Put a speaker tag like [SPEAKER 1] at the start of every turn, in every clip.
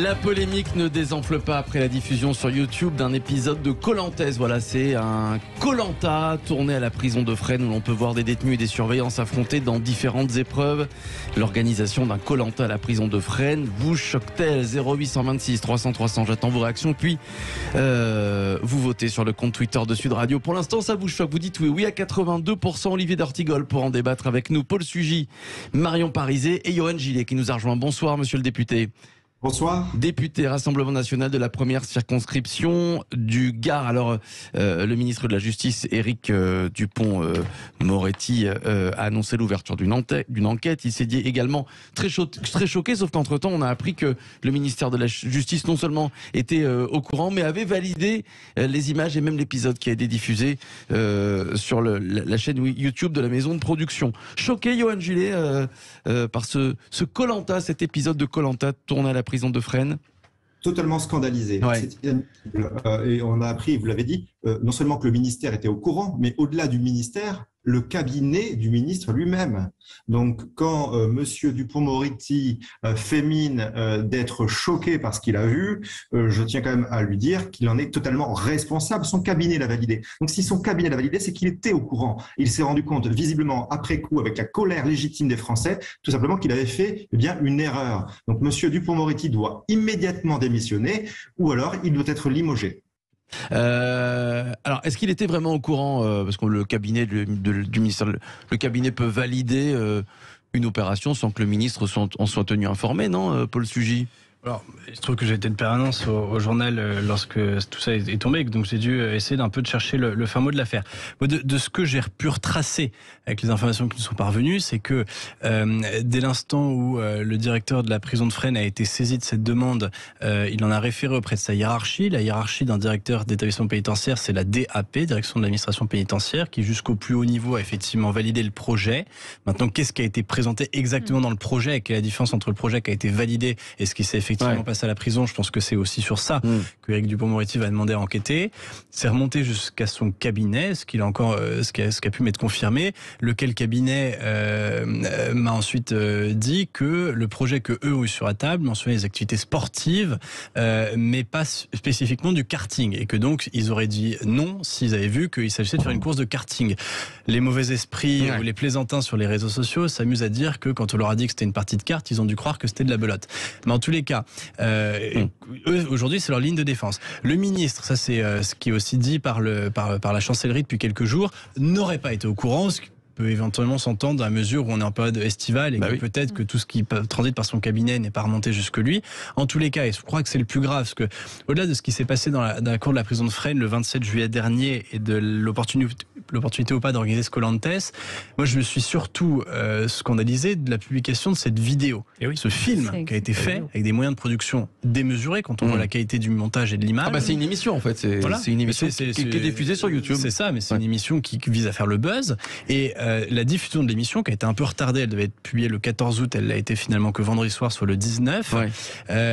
[SPEAKER 1] La polémique ne désenfle pas après la diffusion sur YouTube d'un épisode de Koh-Lanta. Voilà, c'est un Koh-Lanta tourné à la prison de Fresnes où l'on peut voir des détenus et des surveillants s'affronter dans différentes épreuves. L'organisation d'un Koh-Lanta à la prison de Fresnes vous choque-t-elle? 0826 300 300, j'attends vos réactions. Puis vous votez sur le compte Twitter de Sud Radio. Pour l'instant, ça vous choque. Vous dites oui, oui à 82%. Olivier d'Artigol pour en débattre avec nous. Paul Sugy, Marion Parizet et Johan Gillet qui nous a rejoint. Bonsoir, monsieur le député.
[SPEAKER 2] Bonsoir.
[SPEAKER 1] Député Rassemblement National de la première circonscription du Gard. Alors, le ministre de la Justice, Éric Dupond-Moretti, a annoncé l'ouverture d'une enquête. Il s'est dit également très choqué, sauf qu'entre-temps, on a appris que le ministère de la Justice non seulement était au courant, mais avait validé les images et même l'épisode qui a été diffusé sur la chaîne YouTube de la maison de production. Choqué, Johan Gillet, par ce Koh-Lanta, cet épisode de Koh-Lanta tourné à la prison de Fresnes.
[SPEAKER 2] Totalement scandalisé.
[SPEAKER 1] Ouais.
[SPEAKER 2] Et on a appris, vous l'avez dit, non seulement que le ministère était au courant, mais au-delà du ministère, le cabinet du ministre lui-même. Donc, quand Monsieur Dupond-Moretti fait mine d'être choqué par ce qu'il a vu, je tiens quand même à lui dire qu'il en est totalement responsable. Son cabinet l'a validé. Donc, si son cabinet l'a validé, c'est qu'il était au courant. Il s'est rendu compte, visiblement, après coup, avec la colère légitime des Français, tout simplement qu'il avait fait une erreur. Donc, Monsieur Dupond-Moretti doit immédiatement démissionner, ou alors il doit être limogé.
[SPEAKER 1] Alors, est-ce qu'il était vraiment au courant parce que le cabinet du ministère, le cabinet peut valider une opération sans que le ministre en soit tenu informé, non, Paul Sugy?
[SPEAKER 3] Alors, il se trouve que j'ai été de permanence au journal lorsque tout ça est tombé, donc j'ai dû essayer d'un peu de chercher le fin mot de l'affaire. De ce que j'ai pu retracer avec les informations qui nous sont parvenues, c'est que dès l'instant où le directeur de la prison de Fresnes a été saisi de cette demande, il en a référé auprès de sa hiérarchie. La hiérarchie d'un directeur d'établissement pénitentiaire, c'est la DAP, Direction de l'administration pénitentiaire, qui jusqu'au plus haut niveau a effectivement validé le projet. Maintenant, qu'est-ce qui a été présenté exactement dans le projet? Quelle est la différence entre le projet qui a été validé et ce qui s'est effectivement passé à la prison? Je pense que c'est aussi sur ça que Éric Dupond-Moretti va demander à enquêter. C'est remonté jusqu'à son cabinet, ce qui a pu m'être confirmé, lequel cabinet m'a ensuite dit que le projet que eux ont eu sur la table mentionnait les activités sportives, mais pas spécifiquement du karting, et que donc ils auraient dit non s'ils avaient vu qu'il s'agissait de faire une course de karting. Les mauvais esprits ou les plaisantins sur les réseaux sociaux s'amusent à dire que quand on leur a dit que c'était une partie de cartes, ils ont dû croire que c'était de la belote. Mais en tous les cas, eux, aujourd'hui, c'est leur ligne de défense. Le ministre, ça c'est ce qui est aussi dit par la chancellerie depuis quelques jours, n'aurait pas été au courant, ce qui peut éventuellement s'entendre à mesure où on est en période estivale et que peut-être que tout ce qui transite par son cabinet n'est pas remonté jusque lui. En tous les cas, et je crois que c'est le plus grave, parce que au-delà de ce qui s'est passé dans la cour de la prison de Fresnes le 27 juillet dernier et de l'opportunité ou pas d'organiser ce Koh-Lanta, moi je me suis surtout scandalisé de la publication de cette vidéo. Et oui, ce film qui a été fait avec des moyens de production démesurés quand on voit la qualité du montage et de l'image.
[SPEAKER 1] C'est une émission en fait, c'est une émission qui est diffusée sur YouTube.
[SPEAKER 3] C'est ça, mais c'est une émission qui vise à faire le buzz. Et la diffusion de l'émission, qui a été un peu retardée, elle devait être publiée le 14 août, elle l'a été finalement que vendredi soir, soit le 19.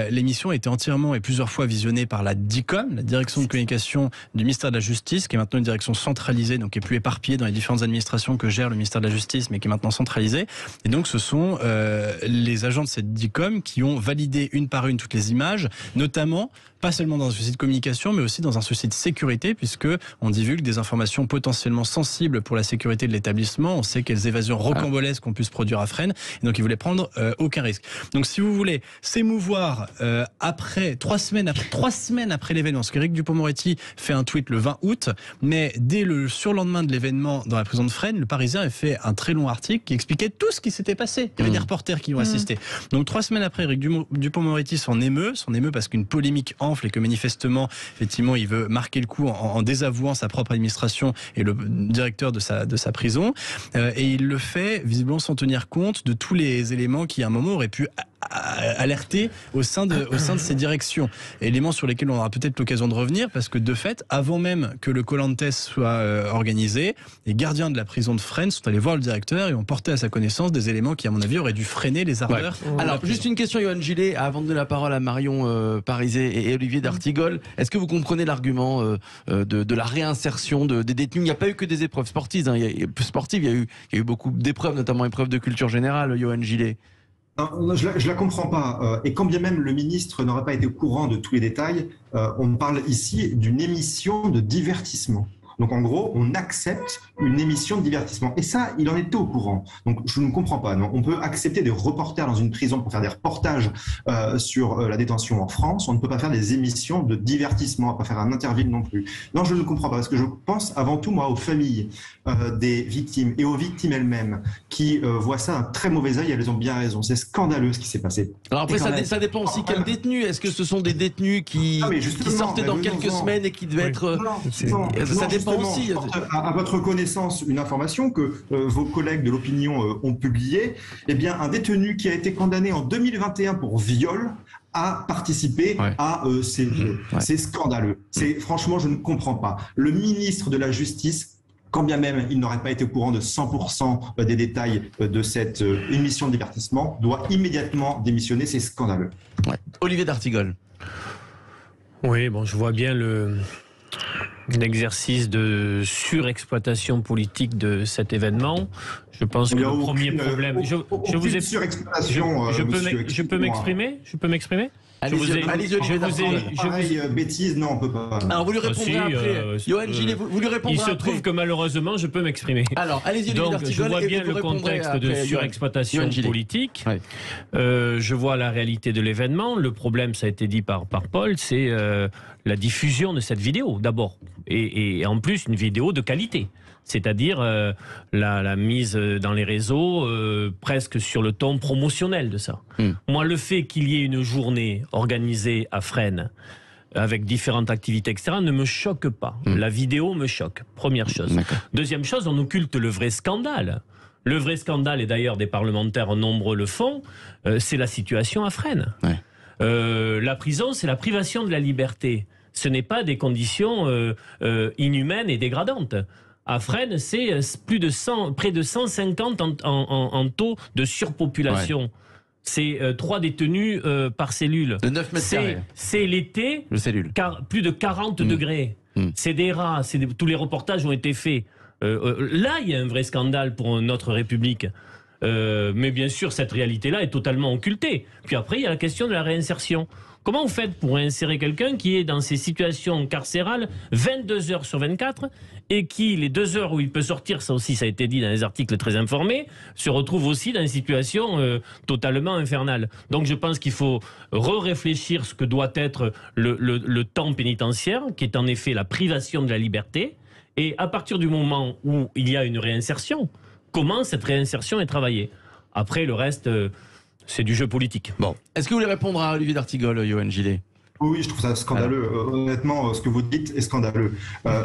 [SPEAKER 3] L'émission a été entièrement et plusieurs fois visionnée par la DICOM, la direction de communication du ministère de la Justice, qui est maintenant une direction centralisée, donc qui est plus éparpillée dans les différentes administrations que gère le ministère de la Justice, mais qui est maintenant centralisée. Et donc ce sont les agents de cette DICOM qui ont validé une par une toutes les images, notamment pas seulement dans un souci de communication, mais aussi dans un souci de sécurité, puisque on divulgue des informations potentiellement sensibles pour la sécurité de l'établissement. On sait quelles évasions rocambolesques ont pu se produire à Fresnes, et donc ils voulaient prendre aucun risque. Donc si vous voulez s'émouvoir après 3 semaines après l'événement, parce qu'Éric Dupond-Moretti fait un tweet le 20 août, mais dès le surlendemain de l'événement dans la prison de Fresnes, le Parisien a fait un très long article qui expliquait tout ce qui s'était passé. Il y avait des reporters qui y ont assisté. Donc 3 semaines après, Éric Dupond-Moretti s'en émeut parce qu'une polémique et que manifestement, effectivement, il veut marquer le coup en désavouant sa propre administration et le directeur de sa prison. Et il le fait visiblement sans tenir compte de tous les éléments qui, à un moment, auraient pu alerter au sein de ces directions. Éléments sur lesquels on aura peut-être l'occasion de revenir, parce que de fait, avant même que le Koh-Lanta soit organisé, les gardiens de la prison de Fresnes sont allés voir le directeur et ont porté à sa connaissance des éléments qui, à mon avis, auraient dû freiner les ardeurs.
[SPEAKER 1] Alors, juste une question, Johan Gillet, avant de donner la parole à Marion Parizet et Olivier d'Artigol. Est-ce que vous comprenez l'argument de la réinsertion des détenus? Il n'y a pas eu que des épreuves sportives, il y a eu beaucoup d'épreuves, notamment épreuves de culture générale, Johan Gillet.
[SPEAKER 2] Je la comprends pas. Et quand bien même le ministre n'aurait pas été au courant de tous les détails, on parle ici d'une émission de divertissement. Donc en gros, on accepte une émission de divertissement. Et ça, il en était au courant. Donc je ne comprends pas. Non. On peut accepter des reporters dans une prison pour faire des reportages sur la détention en France. On ne peut pas faire des émissions de divertissement, on ne peut pas faire un interview non plus. Non, je ne comprends pas. Parce que je pense avant tout, moi, aux familles des victimes et aux victimes elles-mêmes qui voient ça d'un très mauvais œil. Elles ont bien raison. C'est scandaleux ce qui s'est passé.
[SPEAKER 1] Alors après, ça dépend aussi quels détenus. Est-ce que ce sont des détenus qui sortaient dans quelques semaines et qui devaient être... Ça dépend aussi.
[SPEAKER 2] À votre connaissance, une information que vos collègues de l'opinion ont publiée, eh bien, un détenu qui a été condamné en 2021 pour viol a participé à ces jeux. C'est scandaleux. Franchement, je ne comprends pas. Le ministre de la Justice, quand bien même il n'aurait pas été au courant de 100% des détails de cette émission de divertissement, doit immédiatement démissionner. C'est scandaleux.
[SPEAKER 1] Olivier d'Artigol.
[SPEAKER 4] Oui, bon, je vois bien l'exercice de surexploitation politique de cet événement. Je pense que le premier problème... Je peux m'exprimer
[SPEAKER 2] bêtise, non, on peut pas.
[SPEAKER 1] Alors, vous lui répondrez après. Yoann Gillet, vous lui répondrez
[SPEAKER 4] après.
[SPEAKER 1] Il se
[SPEAKER 4] trouve que malheureusement, je peux m'exprimer.
[SPEAKER 1] Alors, allez-y,
[SPEAKER 4] donc, je vois bien le contexte de surexploitation politique. Je vois la réalité de l'événement. Le problème, ça a été dit par Paul, c'est la diffusion de cette vidéo, d'abord. Et en plus, une vidéo de qualité. C'est-à-dire la mise dans les réseaux presque sur le ton promotionnel de ça. Moi, le fait qu'il y ait une journée organisée à Fresnes avec différentes activités, etc., ne me choque pas. La vidéo me choque, première chose. Deuxième chose, on occulte le vrai scandale. Le vrai scandale, et d'ailleurs des parlementaires nombreux le font, c'est la situation à Fresnes. La prison, c'est la privation de la liberté. Ce n'est pas des conditions inhumaines et dégradantes. À Fresnes, c'est près de 150 en taux de surpopulation. C'est 3 détenus par cellule.
[SPEAKER 1] De 9 mètres carrés.
[SPEAKER 4] C'est l'été, plus de 40 degrés. C'est des rats, tous les reportages ont été faits. Là, il y a un vrai scandale pour notre République. Mais bien sûr, cette réalité-là est totalement occultée. Puis après, il y a la question de la réinsertion. Comment vous faites pour réinsérer quelqu'un qui est dans ces situations carcérales 22 heures sur 24 et qui, les 2 heures où il peut sortir, ça aussi ça a été dit dans les articles très informés, se retrouve aussi dans une situation totalement infernale. Donc je pense qu'il faut réfléchir ce que doit être le temps pénitentiaire, qui est en effet la privation de la liberté, et à partir du moment où il y a une réinsertion, comment cette réinsertion est travaillée. Après, le reste... c'est du jeu politique.
[SPEAKER 1] Bon. Est-ce que vous voulez répondre à Olivier d'Artigol, Yoann Gillet ?
[SPEAKER 2] Oui, je trouve ça scandaleux. Honnêtement, ce que vous dites est scandaleux.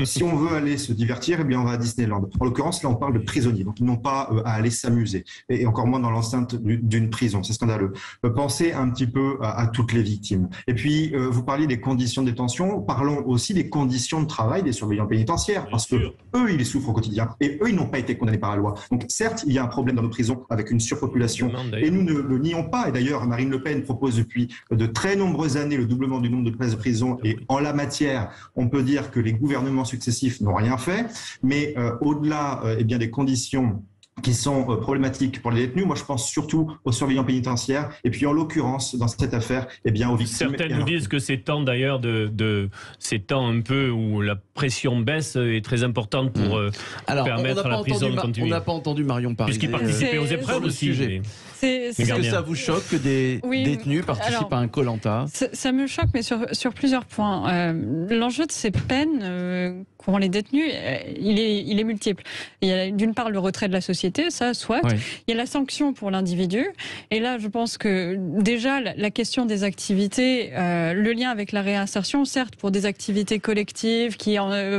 [SPEAKER 2] Si on veut aller se divertir, eh bien, on va à Disneyland. En l'occurrence, là, on parle de prisonniers, donc ils n'ont pas à aller s'amuser, et encore moins dans l'enceinte d'une prison. C'est scandaleux. Pensez un petit peu à toutes les victimes. Et puis, vous parliez des conditions de détention. Parlons aussi des conditions de travail des surveillants pénitentiaires, parce que eux, ils souffrent au quotidien, et eux, ils n'ont pas été condamnés par la loi. Donc, certes, il y a un problème dans nos prisons avec une surpopulation, et nous ne le nions pas. Et d'ailleurs, Marine Le Pen propose depuis de très nombreuses années le doublement du nombre de places de prison, et en la matière, on peut dire que les gouvernements successifs n'ont rien fait, mais au-delà eh bien, des conditions qui sont problématiques pour les détenus, moi je pense surtout aux surveillants pénitentiaires, et puis en l'occurrence, dans cette affaire, eh bien, aux victimes.
[SPEAKER 4] Certains nous disent que ces temps d'ailleurs, ces temps un peu où la pression baisse est très importante pour permettre à la prison de continuer.
[SPEAKER 1] On n'a pas entendu Marion Paris.
[SPEAKER 4] Puisqu'il participait aux épreuves aussi.
[SPEAKER 1] Est-ce que ça vous choque que des détenus participent à un Koh-Lanta ?
[SPEAKER 5] Ça me choque, mais sur plusieurs points. L'enjeu de ces peines qu'ont les détenus, il est multiple. Il y a d'une part le retrait de la société, ça, soit. Oui. Il y a la sanction pour l'individu. Et là, je pense que déjà, la question des activités, le lien avec la réinsertion, certes, pour des activités collectives qui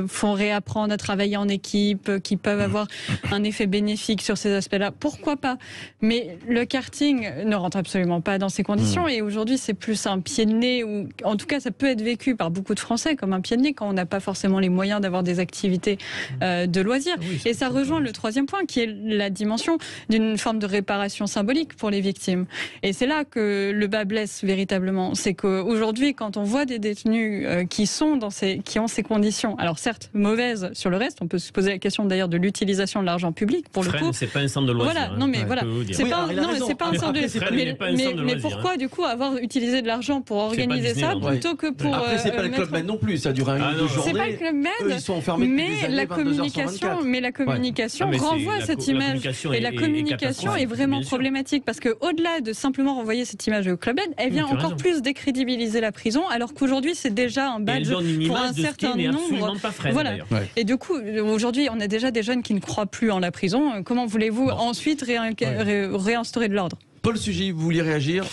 [SPEAKER 5] font réapprendre à travailler en équipe, qui peuvent avoir un effet bénéfique sur ces aspects-là, pourquoi pas ? Mais le karting ne rentre absolument pas dans ces conditions, et aujourd'hui c'est plus un pied de nez, ou en tout cas ça peut être vécu par beaucoup de Français comme un pied de nez quand on n'a pas forcément les moyens d'avoir des activités de loisirs. Oui, et ça rejoint le troisième point qui est la dimension d'une forme de réparation symbolique pour les victimes. Et c'est là que le bas blesse véritablement. C'est qu'aujourd'hui quand on voit des détenus qui ont ces conditions, alors certes mauvaises sur le reste, on peut se poser la question d'ailleurs de l'utilisation de l'argent public pour le coup.
[SPEAKER 4] C'est pas un centre de loisirs.
[SPEAKER 5] Voilà, non mais voilà, c'est pas. Non, c'est pas un centre de mais pourquoi du coup avoir utilisé de l'argent pour organiser ça plutôt que pour...
[SPEAKER 1] Après, c'est pas le Club Med non plus, ça dure une journée.
[SPEAKER 5] C'est pas le Club Med,
[SPEAKER 1] ils sont enfermés
[SPEAKER 5] mais la communication renvoie à cette image. Et la communication est vraiment problématique parce qu'au-delà de simplement renvoyer cette image au Club Med, elle vient encore plus décrédibiliser la prison, alors qu'aujourd'hui c'est déjà un badge pour un certain nombre. Voilà. Et du coup, aujourd'hui, on a déjà des jeunes qui ne croient plus en la prison. Comment voulez-vous ensuite réinstaurer de l'ordre?
[SPEAKER 1] Paul Sugy, vous vouliez réagir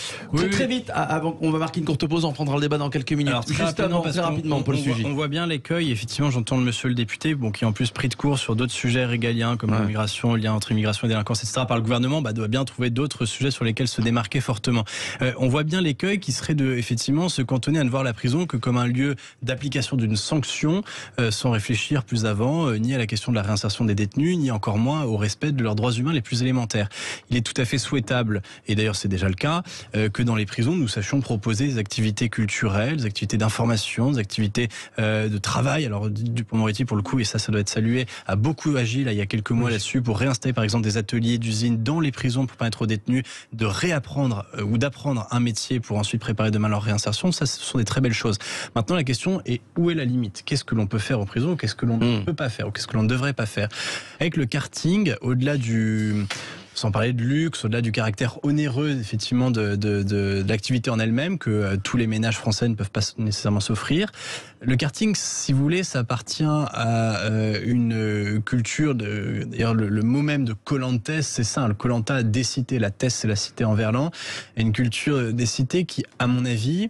[SPEAKER 1] très vite, avant qu'on va marquer une courte pause, on prendra le débat dans quelques minutes.
[SPEAKER 3] Alors, très rapidement,
[SPEAKER 1] Paul Sugy.
[SPEAKER 3] On voit bien l'écueil, effectivement, j'entends le monsieur le député, qui est en plus pris de court sur d'autres sujets régaliens, comme l'immigration, le lien entre immigration et délinquance, etc. par le gouvernement, doit bien trouver d'autres sujets sur lesquels se démarquer fortement. On voit bien l'écueil qui serait de, effectivement, se cantonner à ne voir la prison que comme un lieu d'application d'une sanction, sans réfléchir plus avant, ni à la question de la réinsertion des détenus, ni encore moins au respect de leurs droits humains les plus élémentaires. Il est tout à fait souhaitable, et d'ailleurs c'est déjà le cas, que dans les prisons nous sachions proposer des activités culturelles, des activités d'information, des activités de travail. Alors Dupond-Moretti pour le coup, et ça doit être salué, a beaucoup agi là, il y a quelques mois là-dessus pour réinstaller par exemple des ateliers d'usines dans les prisons pour permettre aux détenus de réapprendre ou d'apprendre un métier pour ensuite préparer demain leur réinsertion. Ça, ce sont des très belles choses. Maintenant la question est où est la limite? Qu'est-ce que l'on peut faire en prison? Qu'est-ce que l'on ne peut pas faire? Ou qu'est-ce que l'on ne devrait pas faire? Avec le karting, au-delà sans parler de luxe, au-delà du caractère onéreux effectivement de l'activité en elle-même que tous les ménages français ne peuvent pas nécessairement s'offrir. Le karting, si vous voulez, ça appartient à une culture d'ailleurs le mot même de Colantes, c'est ça, le Colanta des cités, la Tess c'est la cité en verlan, une culture des cités qui, à mon avis,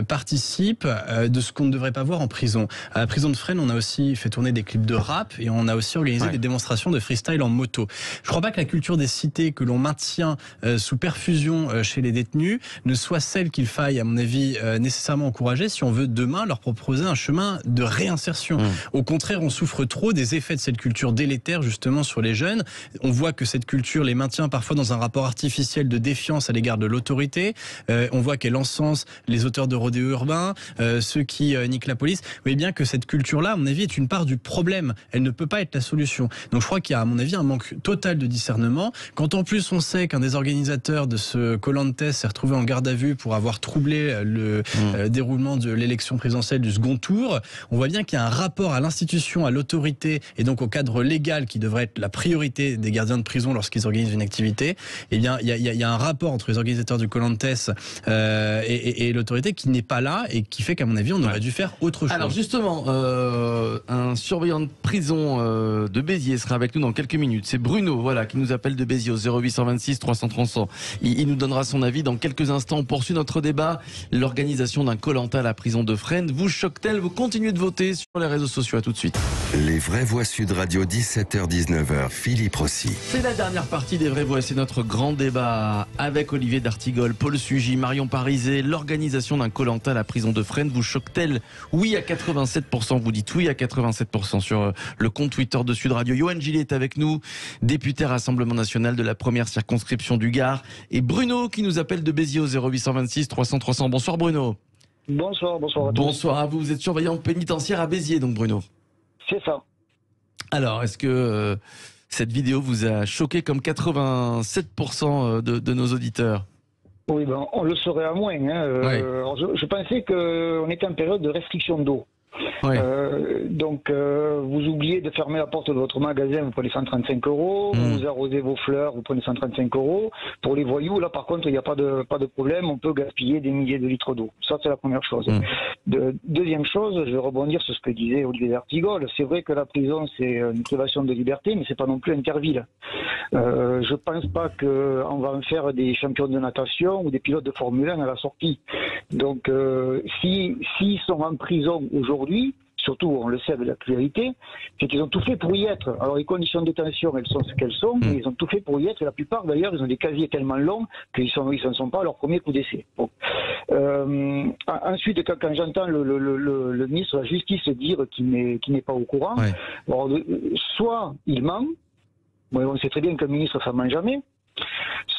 [SPEAKER 3] participe de ce qu'on ne devrait pas voir en prison. À la prison de Fresnes, on a aussi fait tourner des clips de rap et on a aussi organisé des démonstrations de freestyle en moto. Je crois pas que la culture des cités que l'on maintient sous perfusion chez les détenus ne soit celle qu'il faille, à mon avis, nécessairement encourager si on veut demain leur proposer un chemin de réinsertion. Au contraire, on souffre trop des effets de cette culture délétère justement sur les jeunes. On voit que cette culture les maintient parfois dans un rapport artificiel de défiance à l'égard de l'autorité. On voit qu'elle encense les auteurs de rodéo urbain, ceux qui niquent la police. Vous voyez bien que cette culture-là, à mon avis, est une part du problème. Elle ne peut pas être la solution. Donc je crois qu'il y a, à mon avis, un manque total de discernement. Quand en plus on sait qu'un des organisateurs de ce Colantes s'est retrouvé en garde à vue pour avoir troublé le déroulement de l'élection présidentielle du second tour, on voit bien qu'il y a un rapport à l'institution, à l'autorité et donc au cadre légal qui devrait être la priorité des gardiens de prison lorsqu'ils organisent une activité. Eh bien, il y a un rapport entre les organisateurs du Colantes et l'autorité qui n'est pas là et qui fait qu'à mon avis on aurait dû faire autre chose.
[SPEAKER 1] Alors justement, un surveillant de prison de Béziers sera avec nous dans quelques minutes. C'est Bruno, voilà, qui nous appelle de Béziers au 0826 300 300. Il nous donnera son avis dans quelques instants. On poursuit notre débat. L'organisation d'un Colanta à la prison de Fresnes vous choque-t-elle? Vous continuez de voter sur les réseaux sociaux. À tout de suite.
[SPEAKER 6] Les vraies voix Sud Radio, 17h-19h, Philippe Rossi.
[SPEAKER 1] C'est la dernière partie des vraies voix. C'est notre grand débat avec Olivier d'Artigol, Paul Sugy, Marion Parizet. L'organisation d'un Colanta à la prison de Fresnes vous choque-t-elle? Oui à 87%. Vous dites oui à 87% sur le compte Twitter de Sud Radio. Yoann Gillet est avec nous, député Rassemblement National de la première circonscription du Gard. Et Bruno qui nous appelle de Béziers au 0826 300 300. Bonsoir Bruno.
[SPEAKER 7] Bonsoir à tous.
[SPEAKER 1] Bonsoir à vous. Vous êtes surveillant pénitentiaire à Béziers, donc Bruno.
[SPEAKER 7] C'est ça.
[SPEAKER 1] Alors, est-ce que cette vidéo vous a choqué comme 87% de nos auditeurs?
[SPEAKER 7] Oui, on le saurait à moins. Alors je pensais qu'on était en période de restriction d'eau. Donc vous oubliez de fermer la porte de votre magasin, vous prenez 135 €, vous arrosez vos fleurs, vous prenez 135 €. Pour les voyous, là par contre il n'y a pas de problème, on peut gaspiller des milliers de litres d'eau. Ça c'est la première chose. Deuxième chose, je vais rebondir sur ce que disait Olivier d'Artigol. C'est vrai que la prison c'est une privation de liberté, mais c'est pas non plus Interville. Je pense pas qu'on va en faire des champions de natation ou des pilotes de Formule 1 à la sortie. Donc s'ils sont en prison aujourd'hui, surtout on le sait avec l'actualité, c'est qu'ils ont tout fait pour y être. Alors les conditions de détention, elles sont ce qu'elles sont, mais ils ont tout fait pour y être, et la plupart d'ailleurs, ils ont des casiers tellement longs qu'ils ne sont pas à leur premier coup d'essai. Bon. Ensuite, quand j'entends le ministre de la Justice dire qu'il n'est pas au courant, alors, soit il ment, bon, on sait très bien qu'un ministre ça ment jamais,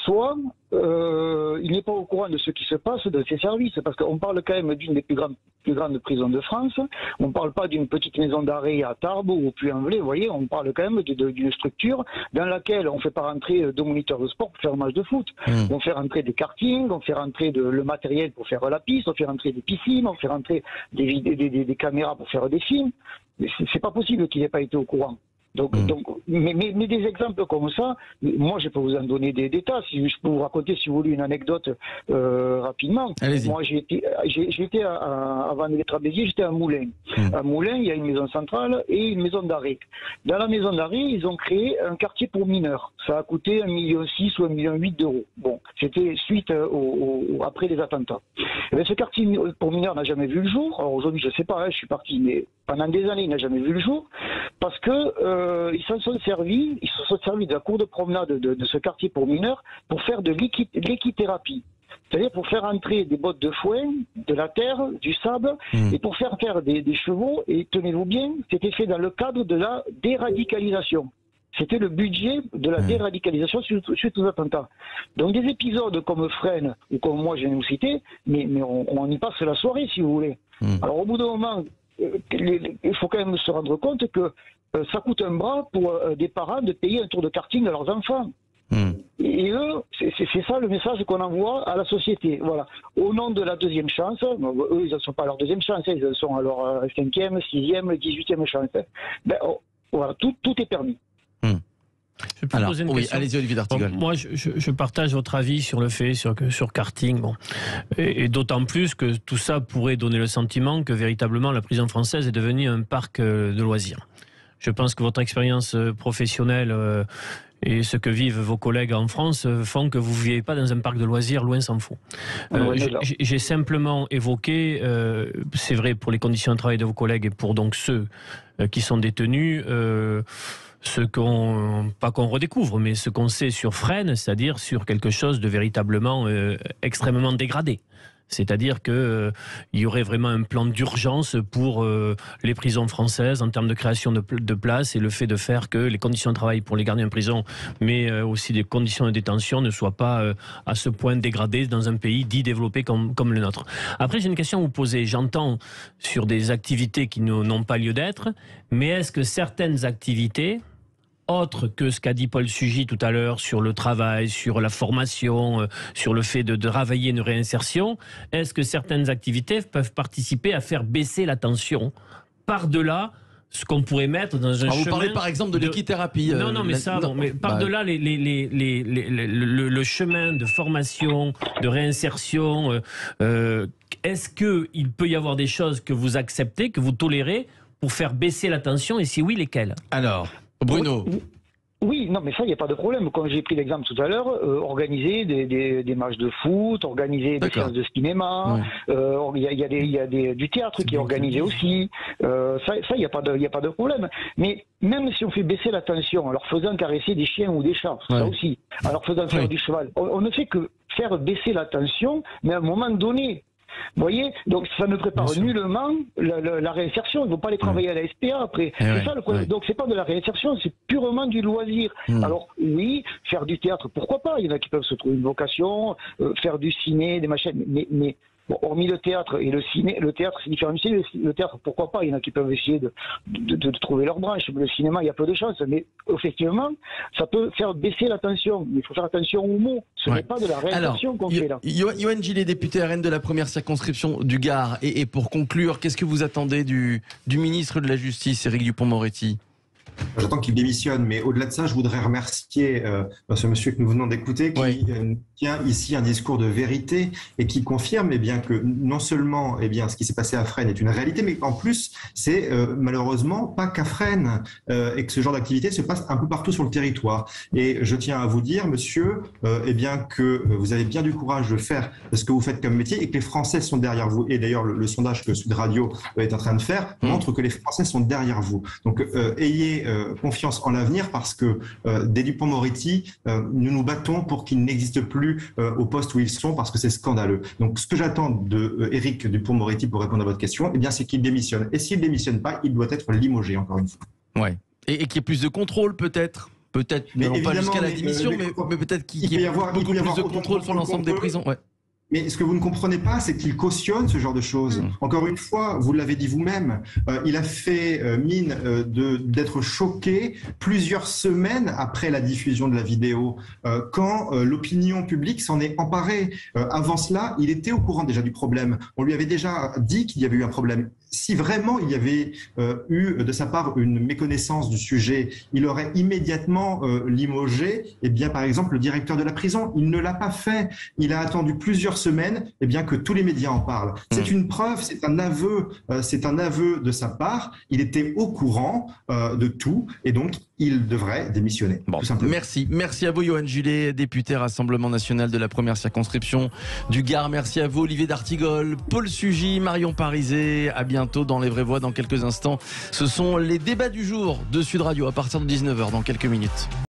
[SPEAKER 7] soit il n'est pas au courant de ce qui se passe dans ses services, parce qu'on parle quand même d'une des plus grandes prisons de France. On ne parle pas d'une petite maison d'arrêt à Tarbes ou au Puy-en-Velay, vous voyez, on parle quand même d'une structure dans laquelle on ne fait pas rentrer de moniteurs de sport pour faire un match de foot. On fait rentrer des kartings, on fait rentrer le matériel pour faire la piste, on fait rentrer des piscines, on fait rentrer des caméras pour faire des films. C'est pas possible qu'il n'ait pas été au courant. Mais des exemples comme ça, moi je peux vous en donner des tas. Je peux vous raconter, si vous voulez, une anecdote rapidement. Moi j'étais avant d'être à Béziers, j'étais à Moulins. À Moulins, il y a une maison centrale et une maison d'arrêt. Dans la maison d'arrêt, ils ont créé un quartier pour mineurs. Ça a coûté 1,6 million ou 1,8 million d'euros. Bon, c'était suite après les attentats. Et bien, ce quartier pour mineurs n'a jamais vu le jour. Alors aujourd'hui, je ne sais pas, je suis parti, mais pendant des années, il n'a jamais vu le jour parce que ils se sont servis de la cour de promenade de ce quartier pour mineurs pour faire de l'équithérapie. C'est-à-dire pour faire entrer des bottes de foin, de la terre, du sable, et pour faire des chevaux, et tenez-vous bien, c'était fait dans le cadre de la déradicalisation. C'était le budget de la déradicalisation suite aux attentats. Donc des épisodes comme Fresnes, ou comme moi je viens de vous citer, mais on y passe la soirée si vous voulez. Alors au bout d'un moment, il faut quand même se rendre compte que ça coûte un bras pour des parents de payer un tour de karting à leurs enfants. Et eux, c'est ça le message qu'on envoie à la société. Voilà. Au nom de la deuxième chance, eux ils ne sont pas à leur deuxième chance, ils sont à leur 5e, 6e, 18e chance. Ben, voilà, tout est permis.
[SPEAKER 4] Je peux poser une question.
[SPEAKER 1] Allez-y, Olivier d'Artigol.
[SPEAKER 4] Moi, je partage votre avis sur le fait, sur karting. Bon. Et d'autant plus que tout ça pourrait donner le sentiment que véritablement la prison française est devenue un parc de loisirs. Je pense que votre expérience professionnelle et ce que vivent vos collègues en France font que vous ne vivez pas dans un parc de loisirs, loin s'en faut. J'ai simplement évoqué, c'est vrai pour les conditions de travail de vos collègues et pour donc ceux qui sont détenus, pas qu'on redécouvre, mais ce qu'on sait sur Fresnes, c'est-à-dire sur quelque chose de véritablement extrêmement dégradé. C'est-à-dire qu'il y aurait vraiment un plan d'urgence pour les prisons françaises en termes de création de places et le fait de faire que les conditions de travail pour les gardiens en prison, mais aussi des conditions de détention ne soient pas à ce point dégradées dans un pays dit développé comme le nôtre. Après, j'ai une question à vous poser. J'entends sur des activités qui n'ont pas lieu d'être, mais est-ce que certaines activités, autre que ce qu'a dit Paul Sugy tout à l'heure sur le travail, sur la formation, sur le fait de travailler une réinsertion, est-ce que certaines activités peuvent participer à faire baisser la tension par-delà ce qu'on pourrait mettre dans un chemin...
[SPEAKER 1] Vous parlez par exemple de l'équithérapie.
[SPEAKER 4] Non, mais ça, mais par-delà le chemin de formation, de réinsertion, est-ce qu'il peut y avoir des choses que vous acceptez, que vous tolérez pour faire baisser la tension, et si oui, lesquelles?
[SPEAKER 1] Alors, Bruno.
[SPEAKER 7] Oui, non, mais ça, il n'y a pas de problème. Comme j'ai pris l'exemple tout à l'heure, organiser des matchs de foot, organiser des séances de cinéma, il y a du théâtre qui est organisé aussi. Ça, il n'y a pas de problème. Mais même si on fait baisser la tension en leur faisant caresser des chiens ou des chats, ça aussi, en leur faisant faire du cheval, on ne fait que faire baisser la tension, mais à un moment donné. Vous voyez, donc ça ne prépare nullement la réinsertion. Ils ne vont pas les travailler à la SPA après. C'est ça le problème. Donc c'est pas de la réinsertion, c'est purement du loisir. Alors oui, faire du théâtre, pourquoi pas? Il y en a qui peuvent se trouver une vocation, faire du ciné, des machines, mais bon, hormis le théâtre et le ciné, le théâtre c'est différent du ciné. Le théâtre, pourquoi pas? Il y en a qui peuvent essayer de trouver leur branche. Le cinéma, il y a peu de chances. Mais effectivement, ça peut faire baisser la tension. Mais il faut faire attention aux mots. Ce n'est pas de la réinsertion qu'on fait là.
[SPEAKER 1] Yoann Gillet, député RN de la première circonscription du Gard. Et pour conclure, qu'est-ce que vous attendez du ministre de la Justice, Éric Dupond-Moretti?
[SPEAKER 2] J'attends qu'il démissionne, mais au-delà de ça, je voudrais remercier ce monsieur que nous venons d'écouter qui tient ici un discours de vérité et qui confirme bien, que non seulement ce qui s'est passé à Fresnes est une réalité, mais en plus, c'est malheureusement pas qu'à Fresnes et que ce genre d'activité se passe un peu partout sur le territoire. Et je tiens à vous dire, monsieur, que vous avez bien du courage de faire ce que vous faites comme métier et que les Français sont derrière vous. Et d'ailleurs, le sondage que Sud Radio est en train de faire montre que les Français sont derrière vous. Donc, ayez confiance en l'avenir parce que des Dupond-Moretti, nous battons pour qu'ils n'existent plus au poste où ils sont parce que c'est scandaleux. Donc ce que j'attends de Éric Dupond-Moretti pour répondre à votre question, c'est qu'il démissionne. Et s'il ne démissionne pas, il doit être limogé encore une fois.
[SPEAKER 1] Ouais. Et qu'il y ait plus de contrôle peut-être peut-être, n'allons pas jusqu'à la démission, mais peut-être qu'il y ait beaucoup plus de contrôle sur l'ensemble des prisons. Ouais.
[SPEAKER 2] Mais ce que vous ne comprenez pas, c'est qu'il cautionne ce genre de choses. Encore une fois, vous l'avez dit vous-même, il a fait mine d'être choqué plusieurs semaines après la diffusion de la vidéo, quand l'opinion publique s'en est emparée. Avant cela, il était au courant déjà du problème. On lui avait déjà dit qu'il y avait eu un problème. Si vraiment il y avait eu de sa part une méconnaissance du sujet, il aurait immédiatement limogé, par exemple, le directeur de la prison. Il ne l'a pas fait. Il a attendu plusieurs semaines, que tous les médias en parlent. C'est une preuve, c'est un aveu de sa part. Il était au courant de tout, et donc il devrait démissionner.
[SPEAKER 1] Bon, tout simplement. Merci à vous, Johan Gillet, député Rassemblement National de la première circonscription du Gard. Merci à vous, Olivier d'Artigol, Paul Sugy, Marion Parizet. À bientôt dans Les Vraies Voix dans quelques instants. Ce sont les débats du jour de Sud Radio à partir de 19h dans quelques minutes.